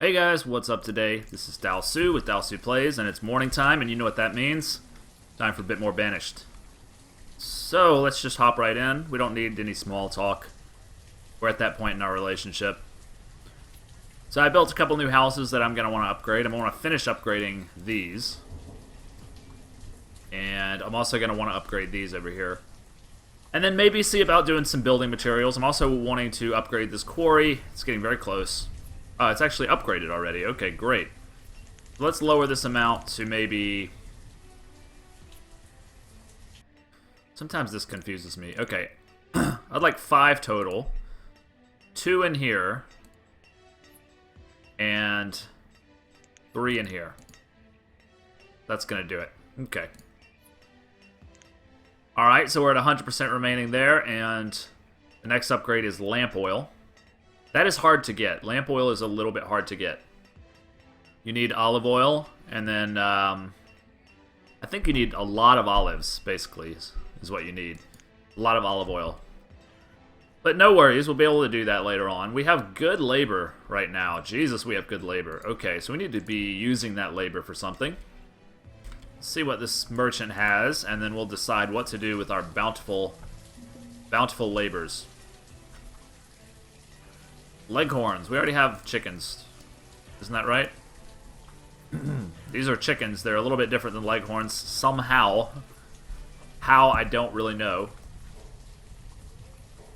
Hey guys, what's up today? This is Dalsu with Dalsu Plays, and it's morning time, and you know what that means. Time for a bit more Banished. So, let's just hop right in. We don't need any small talk. We're at that point in our relationship. So I built a couple new houses that I'm going to want to upgrade. I'm going to want to finish upgrading these. And I'm also going to want to upgrade these over here. And then maybe see about doing some building materials. I'm also wanting to upgrade this quarry. It's getting very close. It's actually upgraded already. Okay, great. Let's lower this amount to maybe... Sometimes this confuses me. Okay. I'd like 5 total. 2 in here. And 3 in here. That's going to do it. Okay. Alright, so we're at 100% remaining there, and the next upgrade is lamp oil. That is hard to get. Lamp oil is a little bit hard to get. You need olive oil, and then I think you need a lot of olives, basically, is what you need. A lot of olive oil. But no worries, we'll be able to do that later on. We have good labor right now. Jesus, we have good labor. Okay, so we need to be using that labor for something. Let's see what this merchant has, and then we'll decide what to do with our bountiful labors. Leghorns. We already have chickens. Isn't that right? These are chickens. They're a little bit different than leghorns. Somehow. How, I don't really know.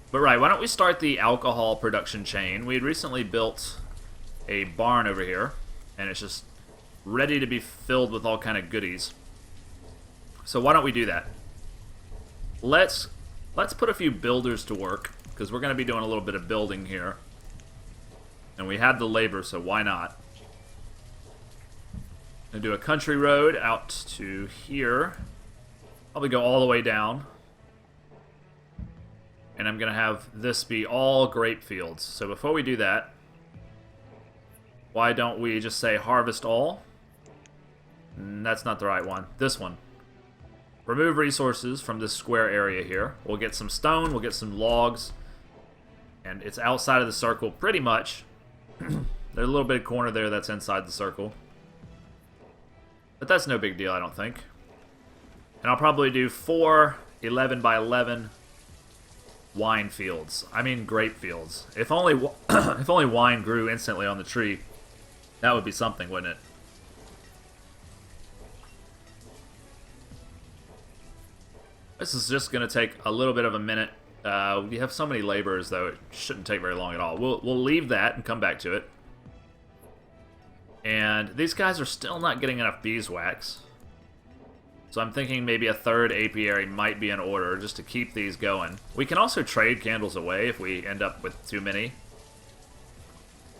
But right, why don't we start the alcohol production chain? We had recently built a barn over here. And it's just ready to be filled with all kind of goodies. So why don't we do that? Let's put a few builders to work. Because we're going to be doing a little bit of building here. And we had the labor, so why not? Gonna do a country road out to here. Probably go all the way down. And I'm gonna have this be all grape fields. So before we do that, why don't we just say harvest all? That's not the right one. This one. Remove resources from this square area here. We'll get some stone, we'll get some logs. And it's outside of the circle pretty much. There's a little bit of corner there that's inside the circle. But that's no big deal, I don't think. And I'll probably do 4 11 by 11 wine fields. I mean grape fields. If only if only wine grew instantly on the tree, that would be something, wouldn't it? This is just going to take a little bit of a minute. We have so many laborers, though, it shouldn't take very long at all. We'll leave that and come back to it. And these guys are still not getting enough beeswax. So I'm thinking maybe a 3rd apiary might be in order, just to keep these going. We can also trade candles away if we end up with too many.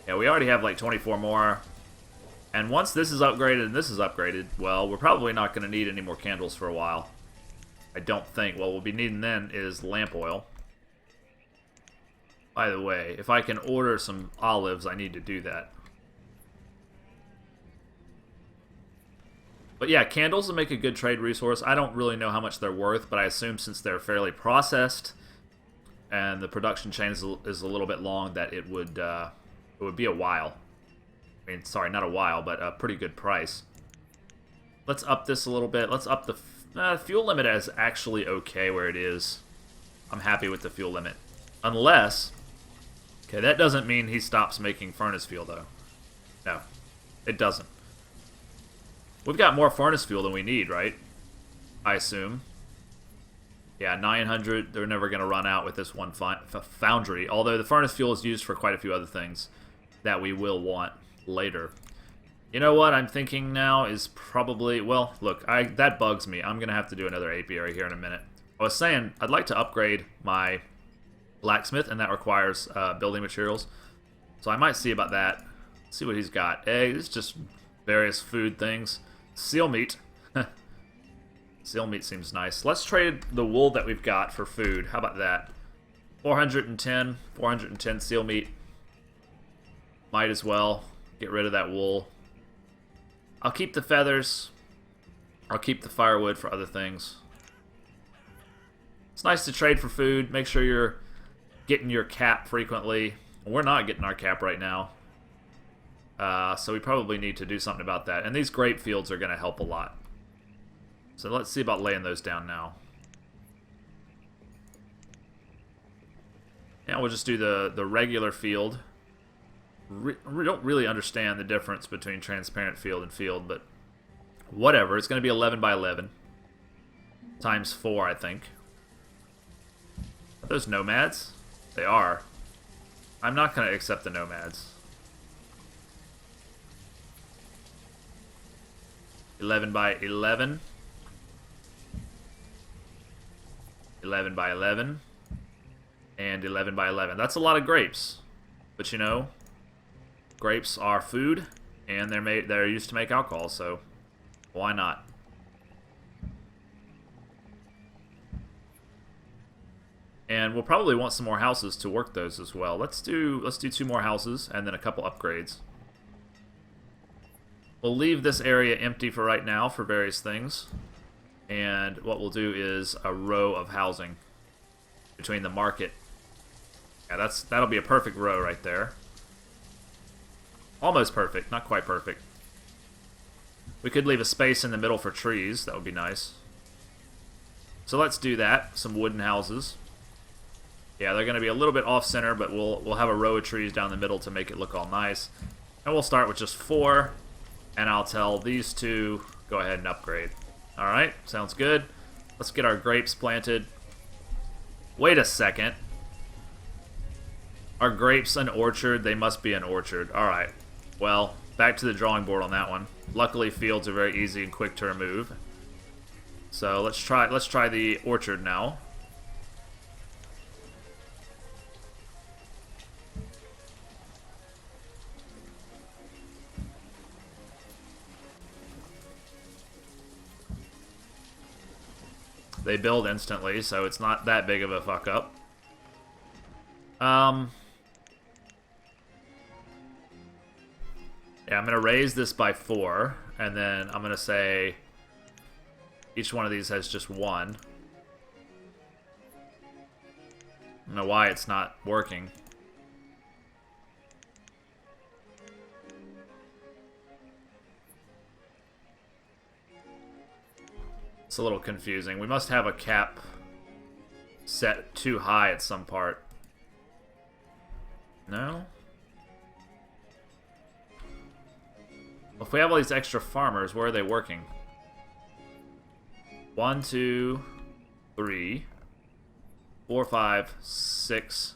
Yeah, we already have like 24 more. And once this is upgraded and this is upgraded, well, we're probably not going to need any more candles for a while. I don't think. What we'll be needing then is lamp oil. By the way, if I can order some olives, I need to do that. But yeah, candles will make a good trade resource. I don't really know how much they're worth, but I assume since they're fairly processed and the production chain is a little bit long, that it would be a while. I mean, sorry, not a while, but a pretty good price. Let's up this a little bit. Let's up the fuel limit is actually okay where it is. I'm happy with the fuel limit. Unless... Okay, that doesn't mean he stops making furnace fuel, though. No, it doesn't. We've got more furnace fuel than we need, right? I assume. Yeah, 900. They're never going to run out with this one foundry. Although the furnace fuel is used for quite a few other things that we will want later. You know what I'm thinking now is probably... Well, look, that bugs me. I'm going to have to do another apiary here in a minute. I was saying I'd like to upgrade my blacksmith, and that requires building materials. So I might see about that. See what he's got. Eggs, just various food things. Seal meat. Seal meat seems nice. Let's trade the wool that we've got for food. How about that? 410 seal meat. Might as well get rid of that wool. I'll keep the feathers. I'll keep the firewood for other things. It's nice to trade for food. Make sure you're getting your cap frequently. We're not getting our cap right now. So we probably need to do something about that. And these grape fields are going to help a lot. So let's see about laying those down now. Yeah, we'll just do the regular field. We don't really understand the difference between transparent field and field, but whatever. It's going to be 11 by 11 times 4, I think. Are those nomads? They are. I'm not going to accept the nomads. 11 by 11. 11 by 11. And 11 by 11. That's a lot of grapes. But you know, grapes are food, and they're used to make alcohol, so why not? And we'll probably want some more houses to work those as well. Let's do 2 more houses and then a couple upgrades. We'll leave this area empty for right now for various things. And what we'll do is a row of housing between the market. Yeah, that'll be a perfect row right there. Almost perfect, not quite perfect. We could leave a space in the middle for trees. That would be nice. So let's do that. Some wooden houses. Yeah, they're going to be a little bit off-center, but we'll have a row of trees down the middle to make it look all nice. And we'll start with just 4, and I'll tell these 2, go ahead and upgrade. Alright, sounds good. Let's get our grapes planted. Wait a second. Are grapes an orchard? They must be an orchard. Alright, well, back to the drawing board on that one. Luckily, fields are very easy and quick to remove. So let's try the orchard now. They build instantly, so it's not that big of a fuck up. Yeah, I'm going to raise this by 4, and then I'm going to say each one of these has just 1. I don't know why it's not working. It's a little confusing. We must have a cap set too high at some part. No? Well, if we have all these extra farmers, where are they working? 1, 2, 3, 4, 5, 6,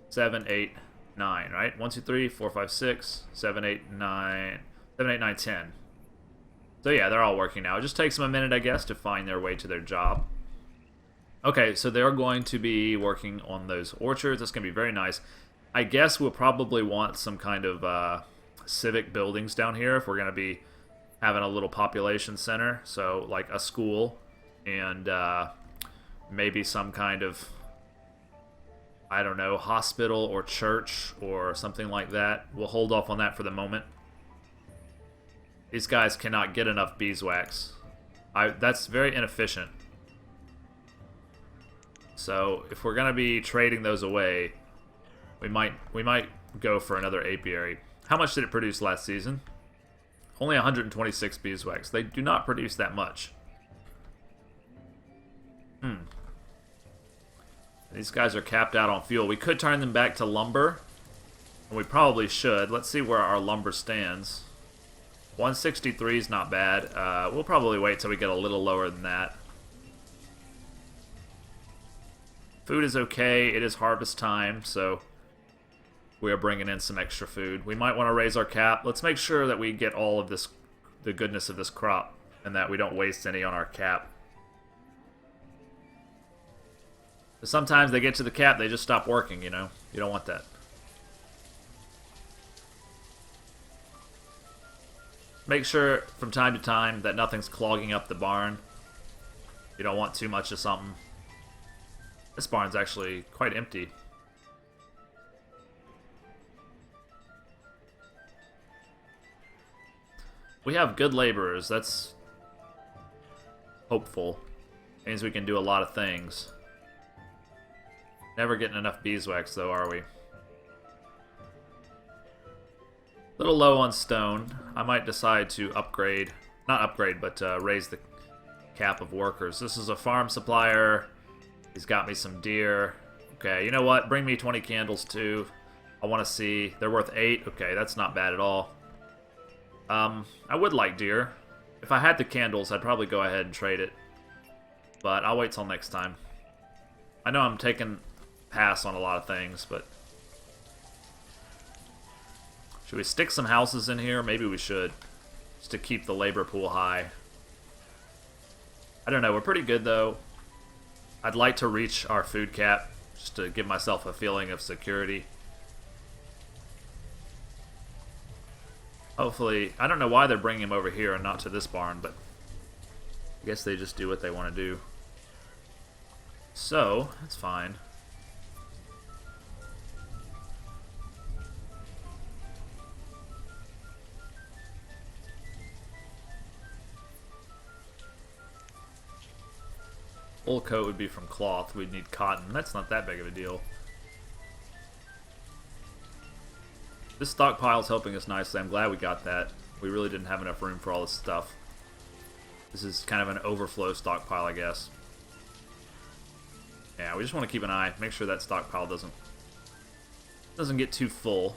7, 8, 9, right? 1, 2, 3, 4, 5, 6, 7, 8, 9, 7, 8, 9, 10. So yeah, they're all working now. It just takes them a minute, I guess, to find their way to their job. Okay, so they're going to be working on those orchards. That's going to be very nice. I guess we'll probably want some kind of civic buildings down here if we're going to be having a little population center. So like a school and maybe some kind of, I don't know, hospital or church or something like that. We'll hold off on that for the moment. These guys cannot get enough beeswax. That's very inefficient. So if we're gonna be trading those away, we might go for another apiary. How much did it produce last season? Only 126 beeswax. They do not produce that much. These guys are capped out on fuel. We could turn them back to lumber, and we probably should. Let's see where our lumber stands. 163 is not bad. We'll probably wait till we get a little lower than that. Food is okay. It is harvest time, so we are bringing in some extra food. We might want to raise our cap. Let's make sure that we get all of this, the goodness of this crop, and that we don't waste any on our cap. Sometimes they get to the cap, they just stop working, you know? You don't want that. Make sure from time to time that nothing's clogging up the barn. You don't want too much of something. This barn's actually quite empty. We have good laborers. That's hopeful. Means we can do a lot of things. Never getting enough beeswax, though, are we? Little low on stone. I might decide to upgrade, not upgrade, but raise the cap of workers. This is a farm supplier. He's got me some deer. Okay, you know what? Bring me 20 candles too. I want to see. They're worth 8. Okay, that's not bad at all. I would like deer. If I had the candles, I'd probably go ahead and trade it. But I'll wait till next time. I know I'm taking pass on a lot of things, but... Should we stick some houses in here? Maybe we should. Just to keep the labor pool high. I don't know. We're pretty good, though. I'd like to reach our food cap, just to give myself a feeling of security. Hopefully, I don't know why they're bringing him over here and not to this barn, but I guess they just do what they want to do. So, that's fine. Wool coat would be from cloth. We'd need cotton. That's not that big of a deal. This stockpile's helping us nicely. I'm glad we got that. We really didn't have enough room for all this stuff. This is kind of an overflow stockpile, I guess. Yeah, we just want to keep an eye. Make sure that stockpile doesn't get too full.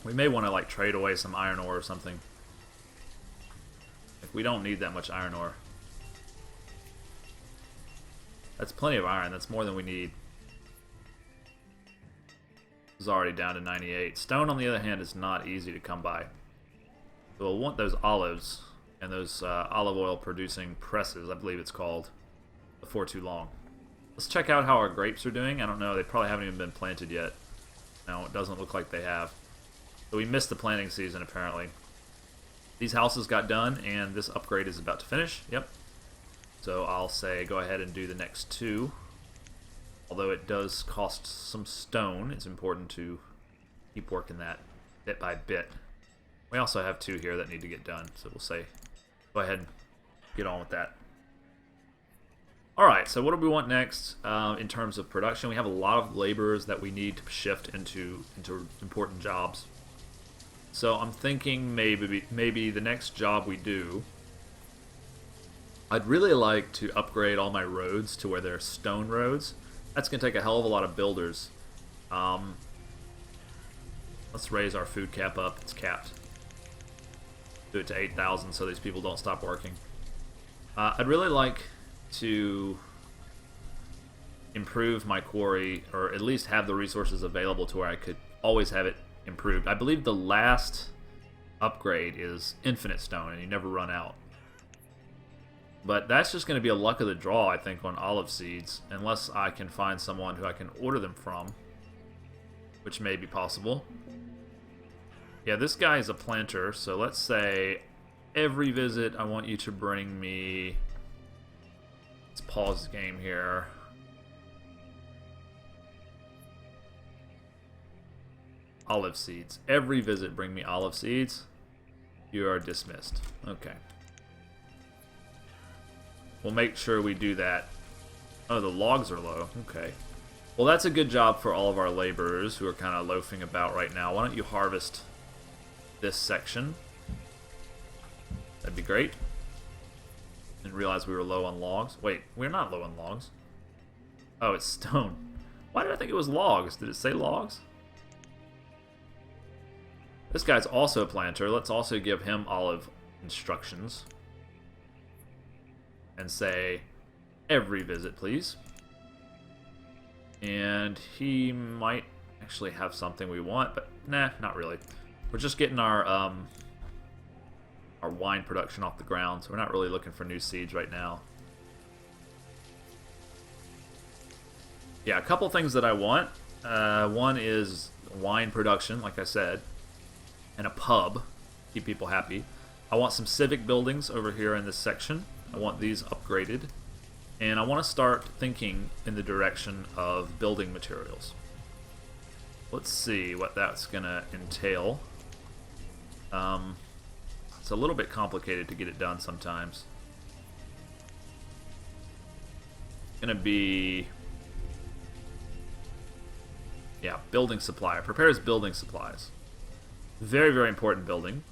We may want to, like, trade away some iron ore or something. Like, we don't need that much iron ore. That's plenty of iron. That's more than we need. Is already down to 98. Stone, on the other hand, is not easy to come by. So we'll want those olives and those olive oil producing presses, I believe it's called, before too long. Let's check out how our grapes are doing. I don't know. They probably haven't even been planted yet. No, it doesn't look like they have. So we missed the planting season, apparently. These houses got done, and this upgrade is about to finish. Yep. So I'll say go ahead and do the next 2. Although it does cost some stone, it's important to keep working that bit by bit. We also have 2 here that need to get done, so we'll say go ahead and get on with that. Alright, so what do we want next in terms of production? We have a lot of laborers that we need to shift into important jobs. So I'm thinking maybe the next job we do, I'd really like to upgrade all my roads to where they're stone roads. That's going to take a hell of a lot of builders. Let's raise our food cap up. It's capped. Do it to 8,000 so these people don't stop working. I'd really like to improve my quarry, or at least have the resources available to where I could always have it improved. I believe the last upgrade is infinite stone, and you never run out. But that's just going to be a luck of the draw, I think, on olive seeds, unless I can find someone who I can order them from, which may be possible. Yeah, this guy is a planter, so let's say every visit I want you to bring me... Let's pause the game here. Olive seeds. Every visit bring me olive seeds. You are dismissed. Okay. We'll make sure we do that. Oh, the logs are low. Okay. Well, that's a good job for all of our laborers who are kind of loafing about right now. Why don't you harvest this section? That'd be great. Didn't realize we were low on logs. Wait, we're not low on logs. Oh, it's stone. Why did I think it was logs? Did it say logs? This guy's also a planter. Let's also give him olive instructions. And say, every visit, please. And he might actually have something we want, but nah, not really. We're just getting our wine production off the ground, so we're not really looking for new seeds right now. Yeah, a couple things that I want. One is wine production, like I said, and a pub. Keep people happy. I want some civic buildings over here in this section. I want these upgraded, and I want to start thinking in the direction of building materials. Let's see what that's going to entail. It's a little bit complicated to get it done sometimes. It's going to be... Yeah, building supplier. Prepares building supplies. Very, very important building.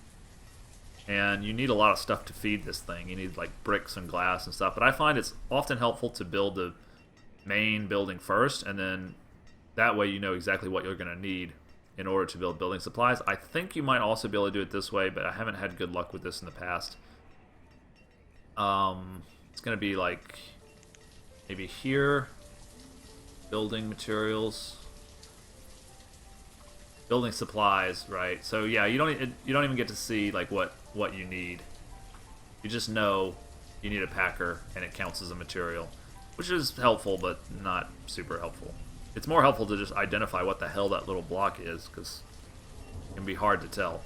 And you need a lot of stuff to feed this thing. You need like bricks and glass and stuff. But I find it's often helpful to build the main building first, and then that way you know exactly what you're going to need in order to build building supplies. I think you might also be able to do it this way, but I haven't had good luck with this in the past. It's going to be like maybe here, building materials, building supplies, right? So yeah, you don't even get to see like what you need. You just know you need a packer, and it counts as a material, which is helpful, but not super helpful. It's more helpful to just identify what the hell that little block is, because it can be hard to tell.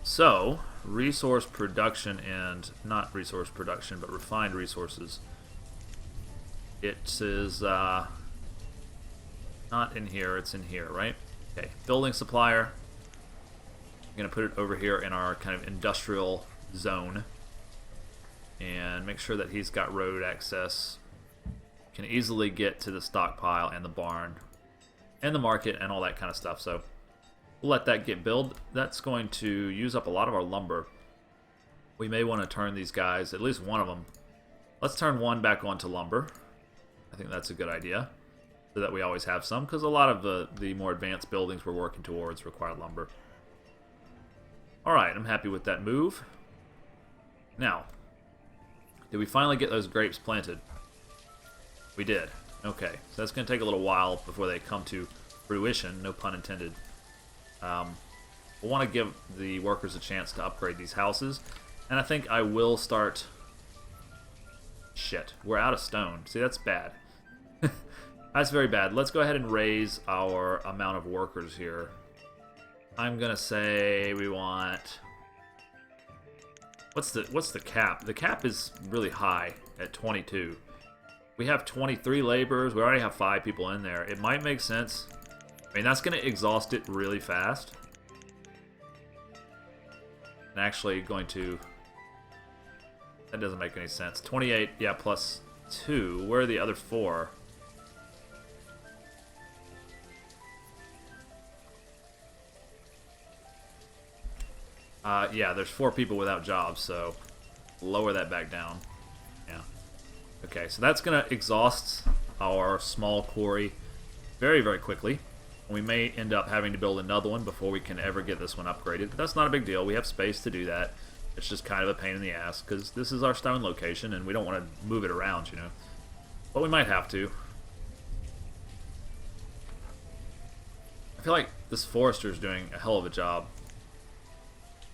So, resource production and, not resource production, but refined resources. It is, not in here, it's in here, right? Okay, building supplier. I'm going to put it over here in our kind of industrial zone. And make sure that he's got road access. Can easily get to the stockpile and the barn and the market and all that kind of stuff. So we'll let that get built. That's going to use up a lot of our lumber. We may want to turn these guys, at least one of them. Let's turn one back onto lumber. I think that's a good idea, so that we always have some, because a lot of the more advanced buildings we're working towards require lumber. Alright, I'm happy with that move. Now, did we finally get those grapes planted? We did. Okay, so that's going to take a little while before they come to fruition, no pun intended. We'll want to give the workers a chance to upgrade these houses, and I think I will start... Shit, we're out of stone. See, that's bad. That's very bad. Let's go ahead and raise our amount of workers here. I'm going to say we want... What's the cap? The cap is really high at 22. We have 23 laborers. We already have 5 people in there. It might make sense. I mean, that's going to exhaust it really fast. And actually going to... That doesn't make any sense. 28, yeah, plus 2. Where are the other 4? Yeah, there's 4 people without jobs, so lower that back down. Yeah. Okay, so that's going to exhaust our small quarry very, very quickly. We may end up having to build another one before we can ever get this one upgraded. But that's not a big deal. We have space to do that. It's just kind of a pain in the ass, because this is our stone location, and we don't want to move it around, you know. But we might have to. I feel like this forester is doing a hell of a job.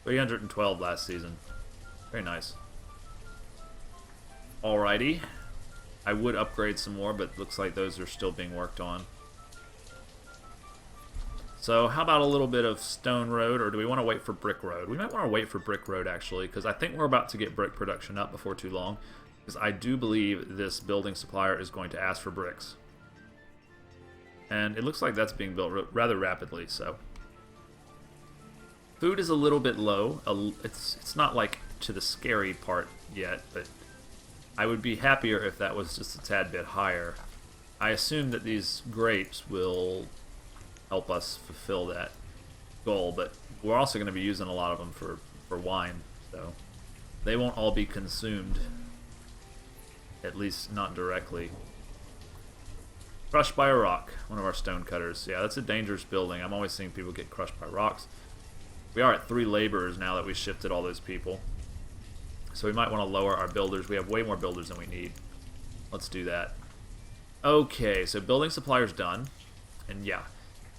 312 last season. Very nice. Alrighty. I would upgrade some more, but looks like those are still being worked on. So how about a little bit of stone road, or do we want to wait for brick road? We might want to wait for brick road, actually, because I think we're about to get brick production up before too long. Because I do believe this building supplier is going to ask for bricks. And it looks like that's being built rather rapidly, so... Food is a little bit low. It's not like to the scary part yet, but I would be happier if that was just a tad bit higher. I assume that these grapes will help us fulfill that goal, but we're also going to be using a lot of them for wine, so they won't all be consumed, at least not directly. Crushed by a rock, one of our stone cutters. Yeah, that's a dangerous building. I'm always seeing people get crushed by rocks. We are at 3 laborers now that we shifted all those people. So we might want to lower our builders. We have way more builders than we need. Let's do that. Okay, so building supplier's done. And yeah,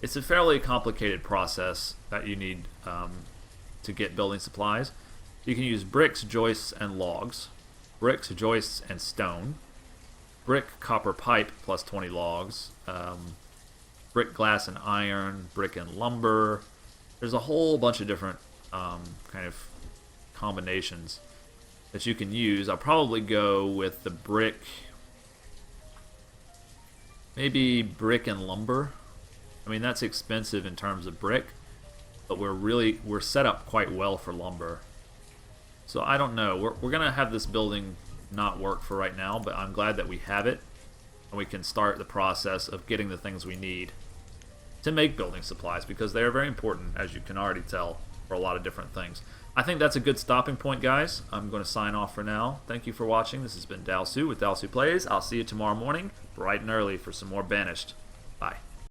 it's a fairly complicated process that you need to get building supplies. You can use bricks, joists, and logs. Bricks, joists, and stone. Brick, copper pipe, plus 20 logs. Brick, glass, and iron. Brick and lumber. There's a whole bunch of different kind of combinations that you can use. I'll probably go with the brick, maybe brick and lumber. I mean, that's expensive in terms of brick, but we're set up quite well for lumber. So I don't know. We're gonna have this building not work for right now, but I'm glad that we have it, and we can start the process of getting the things we need to make building supplies, because they are very important, as you can already tell, for a lot of different things. I think that's a good stopping point, guys. I'm going to sign off for now. Thank you for watching. This has been Dalsu with Dalsu Plays. I'll see you tomorrow morning, bright and early, for some more Banished. Bye.